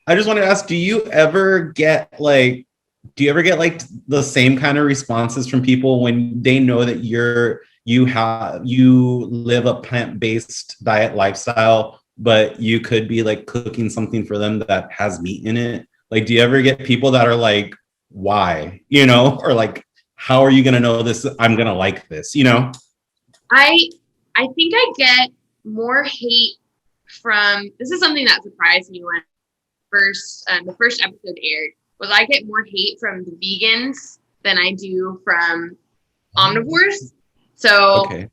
I just wanted to ask, do you ever get like the same kind of responses from people when they know that you live a plant-based diet lifestyle, but you could be like cooking something for them that has meat in it? Like, do you ever get people that are like, why? Or like, how are you gonna know this? I'm gonna like this, I I think I get more hate from, this is something that surprised me when the first episode aired, was I get more hate from the vegans than I do from omnivores. So Okay.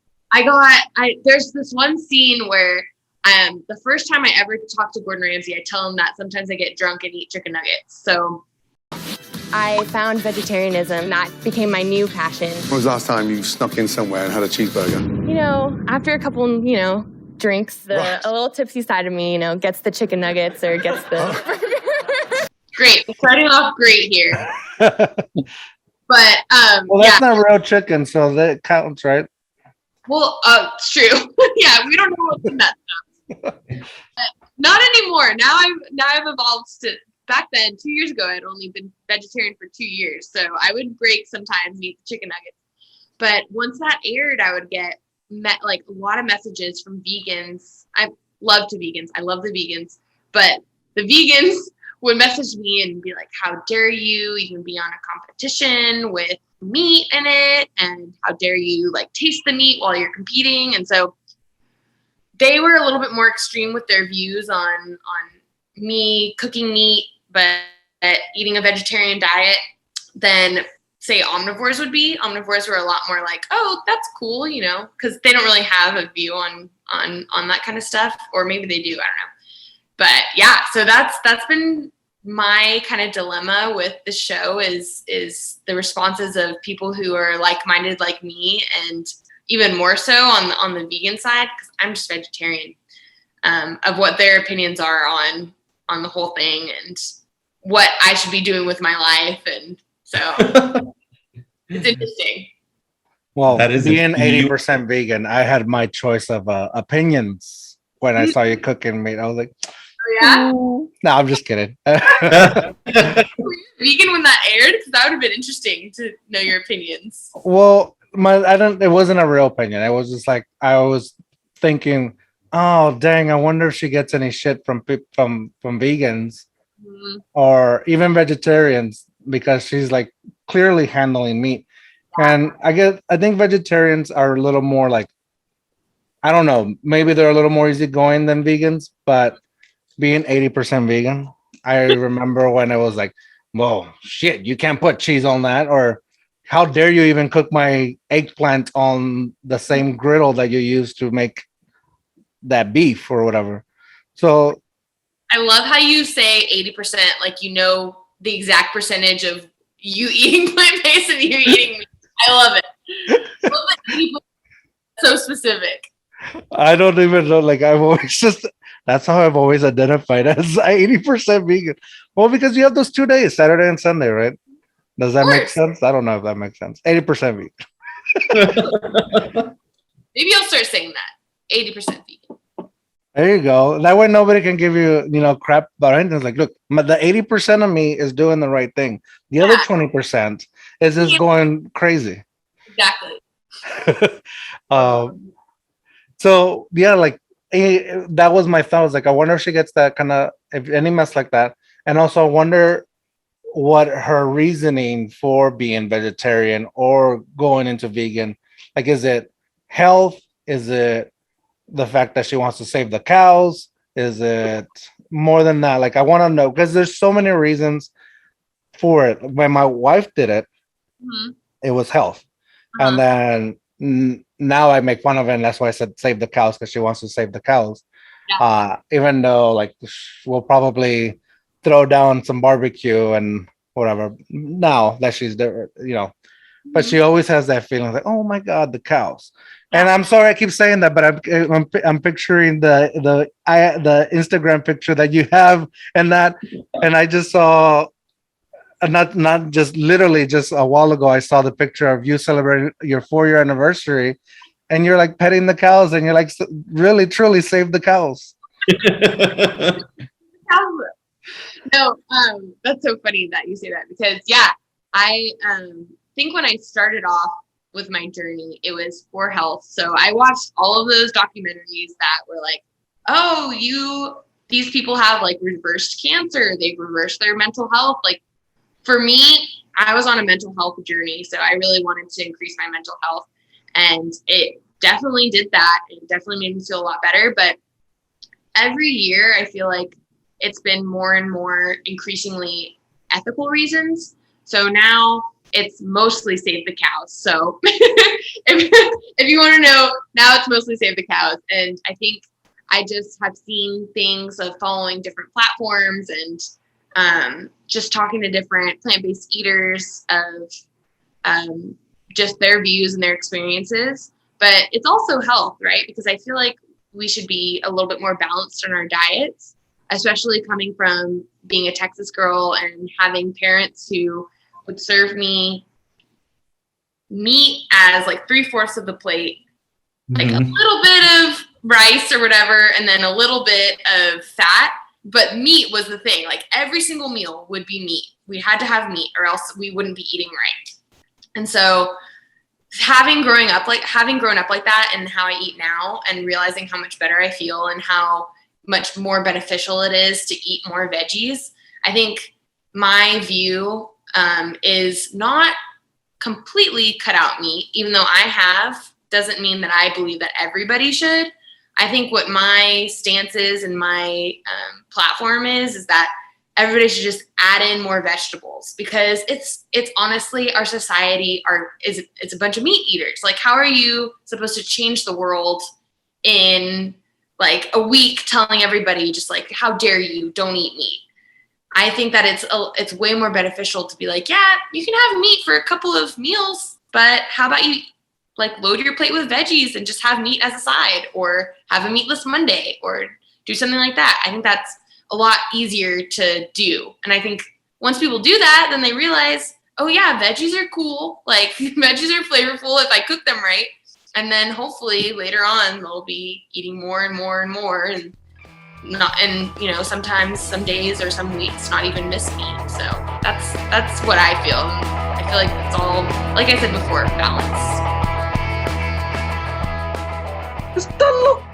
there's this one scene where the first time I ever talked to Gordon Ramsay, I tell him that sometimes I get drunk and eat chicken nuggets. So I found vegetarianism. That became my new passion. When was the last time you snuck in somewhere and had a cheeseburger? After a couple, drinks, a little tipsy side of me, gets the chicken nuggets or gets the... Great. We're starting off great here. But, well, that's not real chicken, so that counts, right? Well, it's true. Yeah, we don't know what's in that stuff. Not anymore. Now I've evolved to, back then, 2 years ago, I'd only been vegetarian for 2 years. So I would break sometimes and eat the chicken nuggets. But once that aired, I would get like a lot of messages from vegans. I love the vegans, but the vegans would message me and be like, how dare you even be on a competition with meat in it, and how dare you like taste the meat while you're competing. And so they were a little bit more extreme with their views on me cooking meat but eating a vegetarian diet than say omnivores would be. Omnivores were a lot more like, oh, that's cool, because they don't really have a view on that kind of stuff, or maybe they do, I don't know. But yeah, so that's been my kind of dilemma with the show is the responses of people who are like-minded like me, and even more so on the vegan side, because I'm just vegetarian, of what their opinions are on the whole thing and what I should be doing with my life. And so it's interesting. Well, that is being 80% vegan, I had my choice of opinions when I saw you cooking meat. I was like, oh, yeah? No, I'm just kidding. Were you vegan when that aired? Because that would have been interesting to know your opinions. Well, it wasn't a real opinion. It was just like, I was thinking, oh, dang, I wonder if she gets any shit from vegans or even vegetarians, because she's like clearly handling meat. And I think vegetarians are a little more like, I don't know, maybe they're a little more easygoing than vegans, but being 80% vegan, I remember when it was like, whoa, shit, you can't put cheese on that, or how dare you even cook my eggplant on the same griddle that you use to make that beef or whatever. So I love how you say 80%, like the exact percentage of you eating plant-based and you eating meat. I love it. I love that 80% so specific. I don't even know. Like, I've always that's how I've always identified as 80% vegan. Well, because you have those 2 days, Saturday and Sunday, right? Does that make sense? I don't know if that makes sense. 80% vegan. Maybe I'll start saying that. 80% vegan. There you go. That way nobody can give you, crap about anything. It's like, look, the 80% of me is doing the right thing. The other 20% is just going crazy. Exactly. So yeah, like that was my thought. I was like, I wonder if she gets that kind of, if any mess like that. And also I wonder what her reasoning for being vegetarian or going into vegan, like, is it health? Is it the fact that she wants to save the cows? Is it more than that? Like, I want to know, because there's so many reasons for it. When my wife did it, it was health. And then now I make fun of it, and that's why I said save the cows, because she wants to save the cows. Even though, like, we'll probably throw down some barbecue and whatever now that she's there, but she always has that feeling like, oh my God, the cows. And I'm sorry I keep saying that, but I'm picturing the Instagram picture that you have, and I just saw, not just literally just a while ago, I saw the picture of you celebrating your 4-year anniversary, and you're like petting the cows, and you're like, really truly save the cows. No, that's so funny that you say that because I think when I started off with my journey, it was for health. So I watched all of those documentaries that were like, oh, these people have like reversed cancer, they've reversed their mental health. Like for me, I was on a mental health journey, so I really wanted to increase my mental health, and it definitely did that. It definitely made me feel a lot better. But every year, I feel like it's been more and more increasingly ethical reasons. So now it's mostly save the cows. So if you want to know, now it's mostly save the cows. And I think I just have seen things of following different platforms and just talking to different plant-based eaters of just their views and their experiences. But it's also health, right? Because I feel like we should be a little bit more balanced on our diets, especially coming from being a Texas girl and having parents who would serve me meat as like 3/4 of the plate, like a little bit of rice or whatever, and then a little bit of fat. But meat was the thing. Like every single meal would be meat. We had to have meat or else we wouldn't be eating right. And so having grown up like that and how I eat now and realizing how much better I feel and how much more beneficial it is to eat more veggies, I think my view is not completely cut out meat, even though I have, doesn't mean that I believe that everybody should. I think what my stance is and my platform is that everybody should just add in more vegetables, because it's honestly, our society it's a bunch of meat eaters. Like, how are you supposed to change the world in like a week telling everybody just like, how dare you, don't eat meat? I think that it's way more beneficial to be like, yeah, you can have meat for a couple of meals, but how about you like load your plate with veggies and just have meat as a side, or have a meatless Monday, or do something like that. I think that's a lot easier to do. And I think once people do that, then they realize, oh yeah, veggies are cool. Like veggies are flavorful if I cook them right. And then hopefully later on they'll be eating more and more and more, and sometimes some days or some weeks not even miss meat. So that's what I feel. I feel like it's all, like I said before, balance. Está loco.